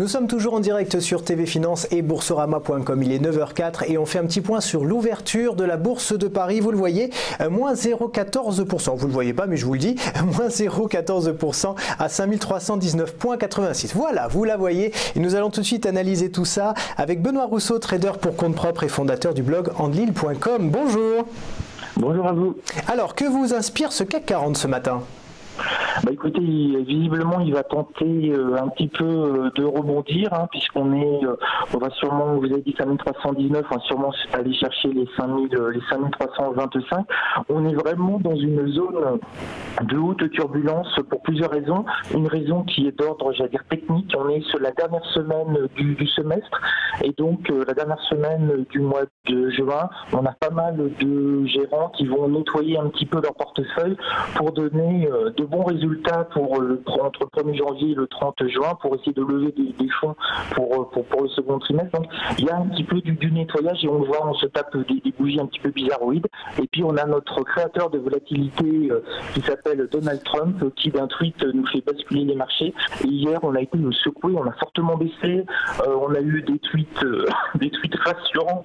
Nous sommes toujours en direct sur TV Finance et Boursorama.com. Il est 9h04 et on fait un petit point sur l'ouverture de la Bourse de Paris. Vous le voyez, moins 0,14%. Vous ne le voyez pas, mais je vous le dis, moins 0,14% à 5319,86. Voilà, vous la voyez. Et nous allons tout de suite analyser tout ça avec Benoît Rousseau, trader pour compte propre et fondateur du blog Andlil.com. Bonjour. Bonjour à vous. Alors, que vous inspire ce CAC 40 ce matin ? Écoutez, visiblement, il va tenter un petit peu de rebondir, puisqu'on va sûrement, vous avez dit 5319, on va sûrement aller chercher les 5325. On est vraiment dans une zone de haute turbulence pour plusieurs raisons. Une raison qui est d'ordre, j'allais dire, technique. On est sur la dernière semaine du semestre, et donc la dernière semaine du mois de juin, on a pas mal de gérants qui vont nettoyer un petit peu leur portefeuille pour donner de bons résultats entre le 1er janvier et le 30 juin pour essayer de lever des fonds pour le second trimestre. Donc il y a un petit peu du nettoyage et on le voit, on se tape des bougies un petit peu bizarroïdes. Et puis on a notre créateur de volatilité qui s'appelle Donald Trump qui d'un tweet nous fait basculer les marchés. Et hier on a été secoué, on a fortement baissé, on a eu des tweets rassurants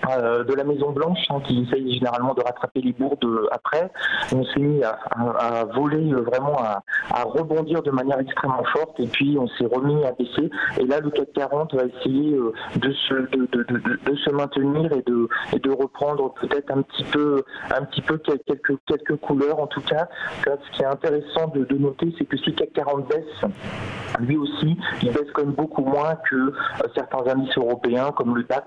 de la Maison Blanche qui essaye généralement de rattraper les bourdes après. On s'est mis à voler, vraiment à rebondir de manière extrêmement forte, et puis on s'est remis à baisser. Et là, le CAC 40 va essayer de se maintenir et de reprendre peut-être un petit peu quelques couleurs. En tout cas, ce qui est intéressant de noter, c'est que si le CAC 40 baisse, lui aussi, il baisse quand même beaucoup moins que certains indices européens comme le DAX.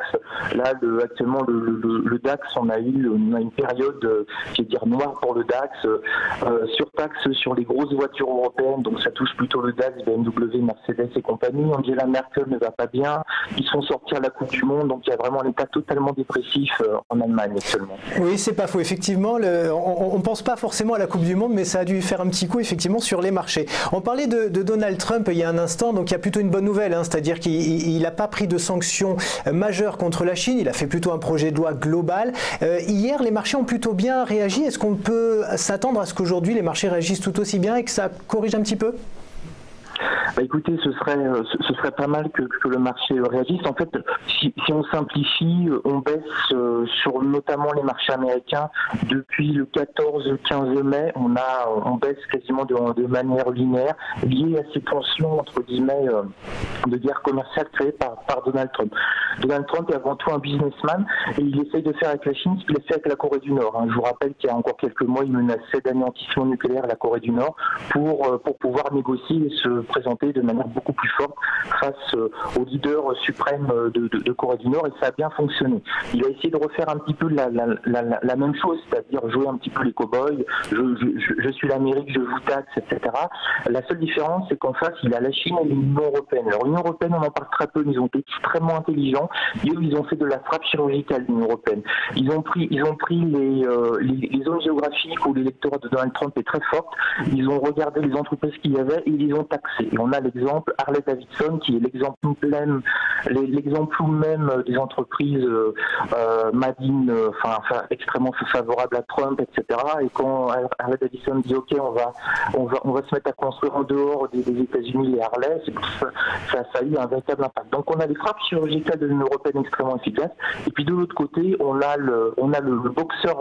Là, actuellement, le DAX, on a une période qui est dire noire pour le DAX, surtaxe sur les grosses voitures européennes, donc ça touche plutôt le DAX, BMW, Mercedes et compagnie. Angela Merkel ne va pas bien, ils sont sortis à la Coupe du Monde, donc il y a vraiment un état totalement dépressif en Allemagne actuellement. Oui, c'est pas faux, effectivement, on ne pense pas forcément à la Coupe du Monde, mais ça a dû faire un petit coup effectivement sur les marchés. On parlait de Donald Trump il y a un instant, donc il y a plutôt une bonne nouvelle, c'est-à-dire qu'il n'a pas pris de sanctions majeures contre la Chine, il a fait plutôt un projet de loi global. Hier, les marchés ont plutôt bien réagi. Est-ce qu'on peut s'attendre à ce qu'aujourd'hui les marchés réagissent tout aussi bien et que ça corrige un petit peu ? Écoutez, ce serait pas mal que le marché réagisse. En fait, si on simplifie, on baisse sur notamment les marchés américains depuis le 14-15 mai. On baisse quasiment de manière linéaire, liée à ces tensions entre guillemets de guerre commerciale créées par Donald Trump. Donald Trump est avant tout un businessman et il essaye de faire avec la Chine ce qu'il a fait avec la Corée du Nord. Je vous rappelle qu'il y a encore quelques mois, il menaçait d'anéantissement nucléaire à la Corée du Nord pour pouvoir négocier et se présenter de manière beaucoup plus forte face au leader suprême de Corée du Nord, et ça a bien fonctionné. Il a essayé de refaire un petit peu la même chose, c'est-à-dire jouer un petit peu les cow-boys, je suis l'Amérique, je vous taxe, etc. La seule différence, c'est qu'en face, il a la Chine et l'Union européenne. Alors l'Union européenne, on en parle très peu, mais ils ont été extrêmement intelligents, et eux, ils ont fait de la frappe chirurgicale, l'Union européenne. Ils ont pris les zones géographiques où l'électorat de Donald Trump est très forte, ils ont regardé les entreprises qu'il y avait et ils les ont taxées. Et on a l'exemple Harley-Davidson qui est l'exemple même des entreprises extrêmement favorables à Trump, etc. Et quand Harley-Davidson dit OK, on va se mettre à construire en dehors des États-Unis les Harley, ça a eu un véritable impact. Donc on a les frappes chirurgicales de l'Union européenne extrêmement efficaces, et puis de l'autre côté on a le boxeur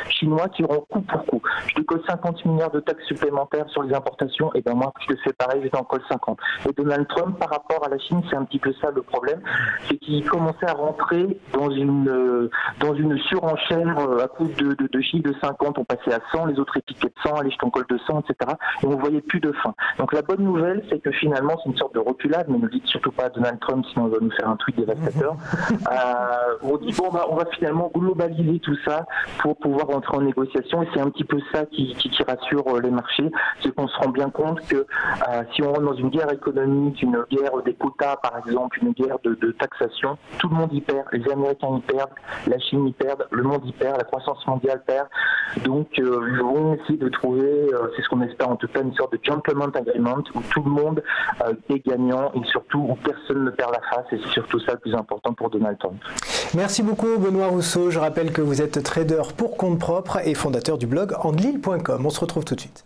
chinois qui rend coup pour coup. Je te colle 50 milliards de taxes supplémentaires sur les importations, et moi je te fais pareil, je t'en colle 50. Et Donald Trump, par rapport à la Chine, c'est un petit peu ça le problème, c'est qu'il commençait à rentrer dans une surenchère à coup de chiffres de 50, on passait à 100, les autres étiquettes 100, allez je t'en colle 200, etc. Et on voyait plus de fin. Donc la bonne nouvelle, c'est que finalement c'est une sorte de reculade, mais ne dites surtout pas à Donald Trump, sinon on va nous faire un tweet dévastateur. On dit on va finalement globaliser tout ça pour pouvoir rentrer en négociation, et c'est un petit peu ça qui rassure les marchés, c'est qu'on se rend bien compte que si on rentre dans une guerre économique, une guerre des quotas par exemple, une guerre de taxation, tout le monde y perd, les Américains y perdent, la Chine y perd, le monde y perd, la croissance mondiale perd. Donc ils vont essayer de trouver, c'est ce qu'on espère en tout cas, une sorte de gentleman agreement où tout le monde est gagnant et surtout où personne ne perd la face, et c'est surtout ça le plus important pour Donald Trump. Merci beaucoup Benoît Rousseau. Je rappelle que vous êtes trader pour compte propre et fondateur du blog Andlil.com. On se retrouve tout de suite.